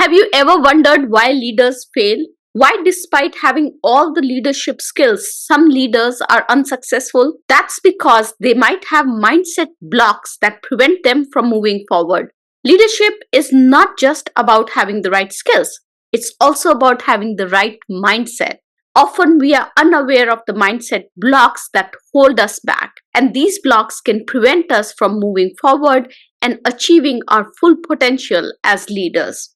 Have you ever wondered why leaders fail? Why, despite having all the leadership skills, some leaders are unsuccessful? That's because they might have mindset blocks that prevent them from moving forward. Leadership is not just about having the right skills, it's also about having the right mindset. Often we are unaware of the mindset blocks that hold us back, and these blocks can prevent us from moving forward and achieving our full potential as leaders.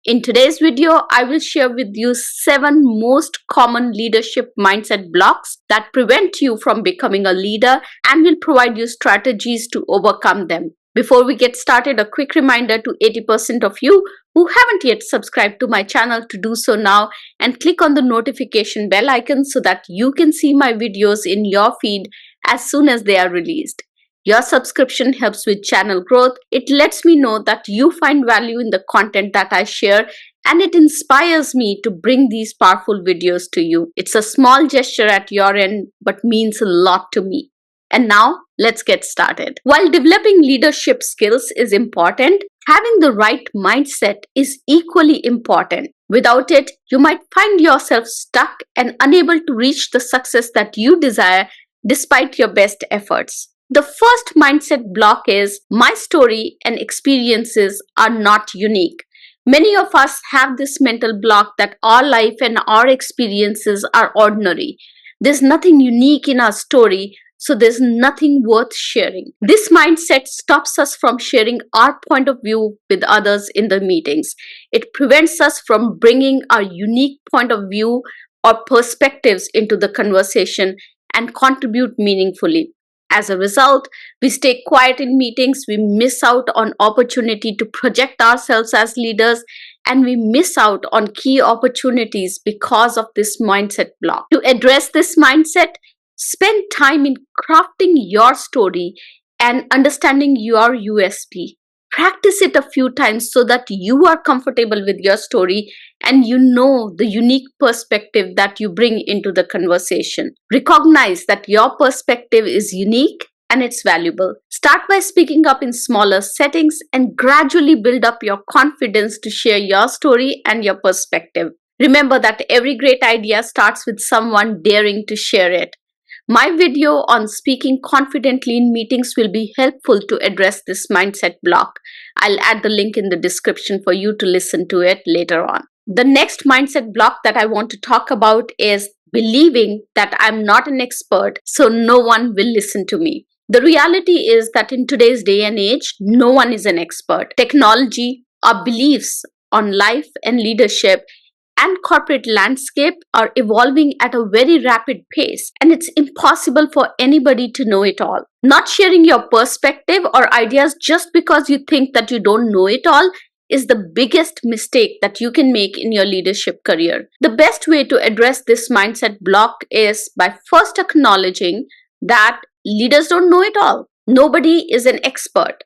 In today's video, I will share with you 7 most common leadership mindset blocks that prevent you from becoming a leader and will provide you strategies to overcome them. Before we get started, a quick reminder to 80% of you who haven't yet subscribed to my channel to do so now and click on the notification bell icon so that you can see my videos in your feed as soon as they are released. Your subscription helps with channel growth. It lets me know that you find value in the content that I share, and it inspires me to bring these powerful videos to you. It's a small gesture at your end, but means a lot to me. And now, let's get started. While developing leadership skills is important, having the right mindset is equally important. Without it, you might find yourself stuck and unable to reach the success that you desire despite your best efforts. The first mindset block is my story and experiences are not unique. Many of us have this mental block that our life and our experiences are ordinary. There's nothing unique in our story, so there's nothing worth sharing. This mindset stops us from sharing our point of view with others in the meetings. It prevents us from bringing our unique point of view or perspectives into the conversation and contribute meaningfully. As a result, we stay quiet in meetings, we miss out on opportunity to project ourselves as leaders, and we miss out on key opportunities because of this mindset block. To address this mindset, spend time in crafting your story and understanding your USP. Practice it a few times so that you are comfortable with your story and you know the unique perspective that you bring into the conversation. Recognize that your perspective is unique and it's valuable. Start by speaking up in smaller settings and gradually build up your confidence to share your story and your perspective. Remember that every great idea starts with someone daring to share it. My video on speaking confidently in meetings will be helpful to address this mindset block. I'll add the link in the description for you to listen to it later on. The next mindset block that I want to talk about is believing that I'm not an expert, so no one will listen to me. The reality is that in today's day and age, no one is an expert. Technology, our beliefs on life and leadership, and corporate landscape are evolving at a very rapid pace, and it's impossible for anybody to know it all. Not sharing your perspective or ideas just because you think that you don't know it all is the biggest mistake that you can make in your leadership career. The best way to address this mindset block is by first acknowledging that leaders don't know it all. Nobody is an expert.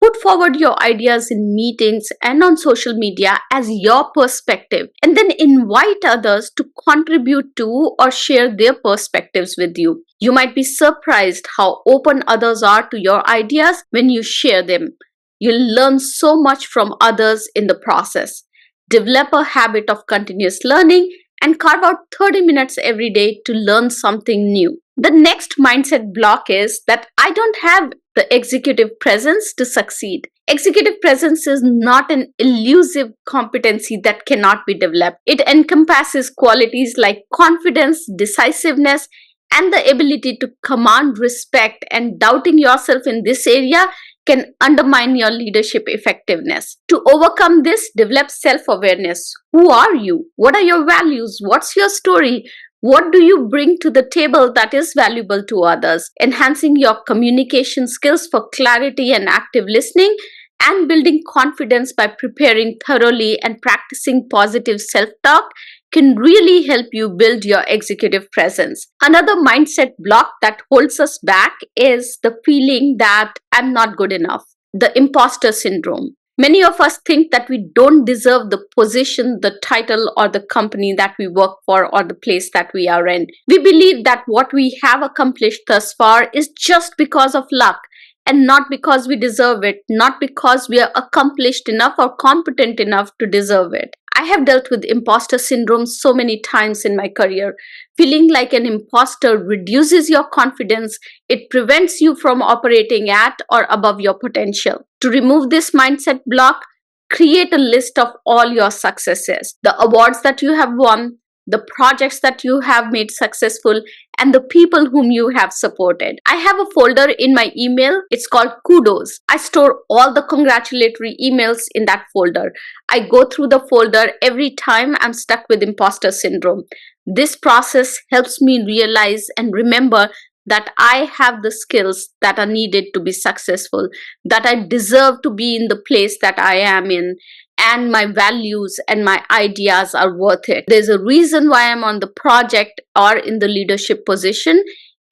Put forward your ideas in meetings and on social media as your perspective, and then invite others to contribute to or share their perspectives with you. You might be surprised how open others are to your ideas when you share them. You'll learn so much from others in the process. Develop a habit of continuous learning and carve out 30 minutes every day to learn something new. The next mindset block is that I don't have the executive presence to succeed. Executive presence is not an elusive competency that cannot be developed. It encompasses qualities like confidence, decisiveness, and the ability to command respect, and doubting yourself in this area can undermine your leadership effectiveness. To overcome this, develop self-awareness. Who are you? What are your values? What's your story? What do you bring to the table that is valuable to others? Enhancing your communication skills for clarity and active listening, and building confidence by preparing thoroughly and practicing positive self-talk can really help you build your executive presence. Another mindset block that holds us back is the feeling that I'm not good enough, the imposter syndrome. Many of us think that we don't deserve the position, the title, or the company that we work for or the place that we are in. We believe that what we have accomplished thus far is just because of luck, and not because we deserve it, not because we are accomplished enough or competent enough to deserve it. I have dealt with imposter syndrome so many times in my career. Feeling like an imposter reduces your confidence. It prevents you from operating at or above your potential. To remove this mindset block, create a list of all your successes, the awards that you have won, the projects that you have made successful, and the people whom you have supported. I have a folder in my email. It's called Kudos. I store all the congratulatory emails in that folder. I go through the folder every time I'm stuck with imposter syndrome. This process helps me realize and remember that I have the skills that are needed to be successful, that I deserve to be in the place that I am in, and my values and my ideas are worth it. There's a reason why I'm on the project or in the leadership position,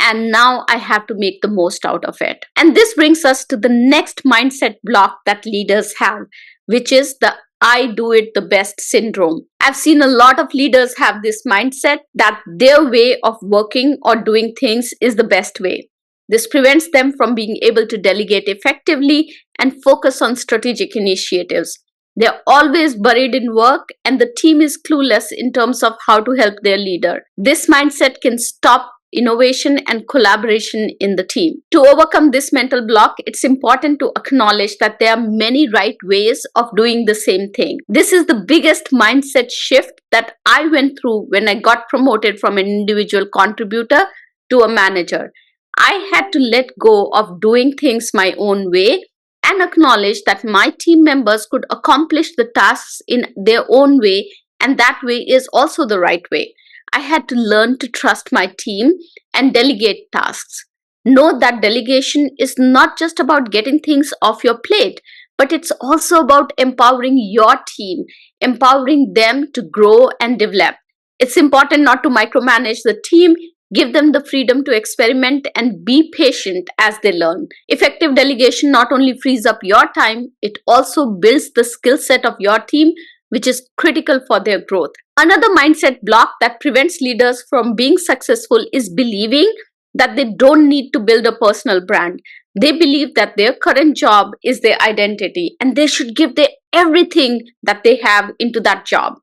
and now I have to make the most out of it. And this brings us to the next mindset block that leaders have, which is the I do it the best syndrome. I've seen a lot of leaders have this mindset that their way of working or doing things is the best way. This prevents them from being able to delegate effectively and focus on strategic initiatives. They're always buried in work, and the team is clueless in terms of how to help their leader. This mindset can stop innovation and collaboration in the team. To overcome this mental block, it's important to acknowledge that there are many right ways of doing the same thing. This is the biggest mindset shift that I went through when I got promoted from an individual contributor to a manager. I had to let go of doing things my own way and acknowledge that my team members could accomplish the tasks in their own way, and that way is also the right way. I had to learn to trust my team and delegate tasks. Know that delegation is not just about getting things off your plate, but it's also about empowering your team, empowering them to grow and develop. It's important not to micromanage the team. Give them the freedom to experiment and be patient as they learn. Effective delegation not only frees up your time, it also builds the skill set of your team, which is critical for their growth. Another mindset block that prevents leaders from being successful is believing that they don't need to build a personal brand. They believe that their current job is their identity and they should give their everything that they have into that job.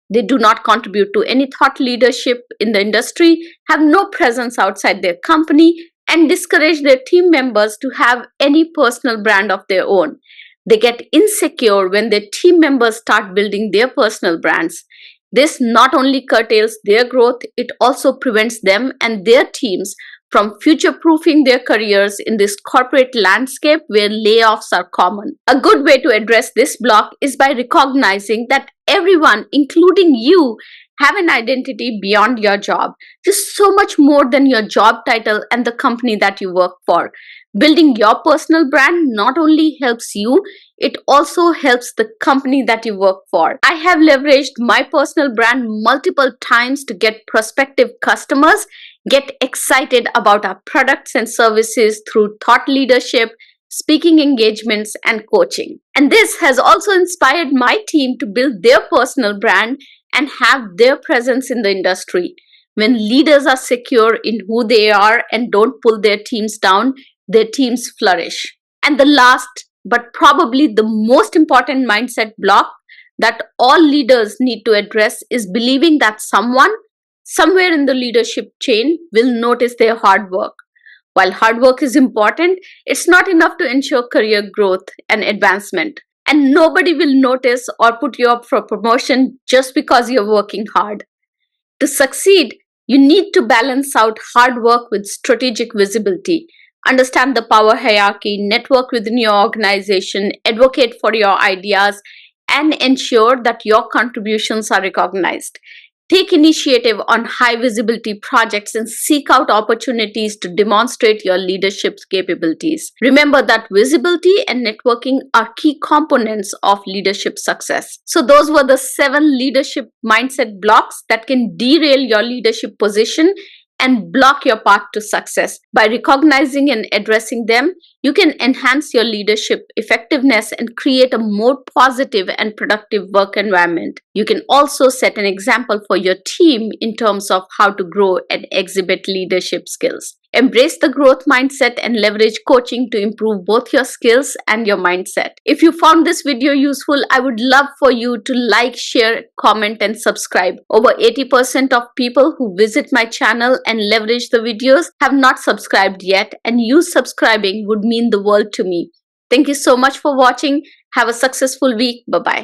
They do not contribute to any thought leadership in the industry, have no presence outside their company, and discourage their team members to have any personal brand of their own. They get insecure when their team members start building their personal brands. This not only curtails their growth, it also prevents them and their teams from future-proofing their careers in this corporate landscape where layoffs are common. A good way to address this block is by recognizing that everyone, including you, have an identity beyond your job. Just so much more than your job title and the company that you work for. Building your personal brand not only helps you, it also helps the company that you work for. I have leveraged my personal brand multiple times to get prospective customers get excited about our products and services through thought leadership, speaking engagements, and coaching. And this has also inspired my team to build their personal brand and have their presence in the industry. When leaders are secure in who they are and don't pull their teams down, their teams flourish. And the last, but probably the most important mindset block that all leaders need to address is believing that someone, somewhere in the leadership chain, will notice their hard work. While hard work is important, it's not enough to ensure career growth and advancement. And nobody will notice or put you up for promotion just because you're working hard. To succeed, you need to balance out hard work with strategic visibility. Understand the power hierarchy, network within your organization, advocate for your ideas, and ensure that your contributions are recognized. Take initiative on high visibility projects and seek out opportunities to demonstrate your leadership capabilities. Remember that visibility and networking are key components of leadership success. So those were the 7 leadership mindset blocks that can derail your leadership position and block your path to success. By recognizing and addressing them, you can enhance your leadership effectiveness and create a more positive and productive work environment. You can also set an example for your team in terms of how to grow and exhibit leadership skills. Embrace the growth mindset and leverage coaching to improve both your skills and your mindset. If you found this video useful, I would love for you to like, share, comment, and subscribe. Over 80% of people who visit my channel and leverage the videos have not subscribed yet, and you subscribing would mean the world to me. Thank you so much for watching. Have a successful week. Bye-bye.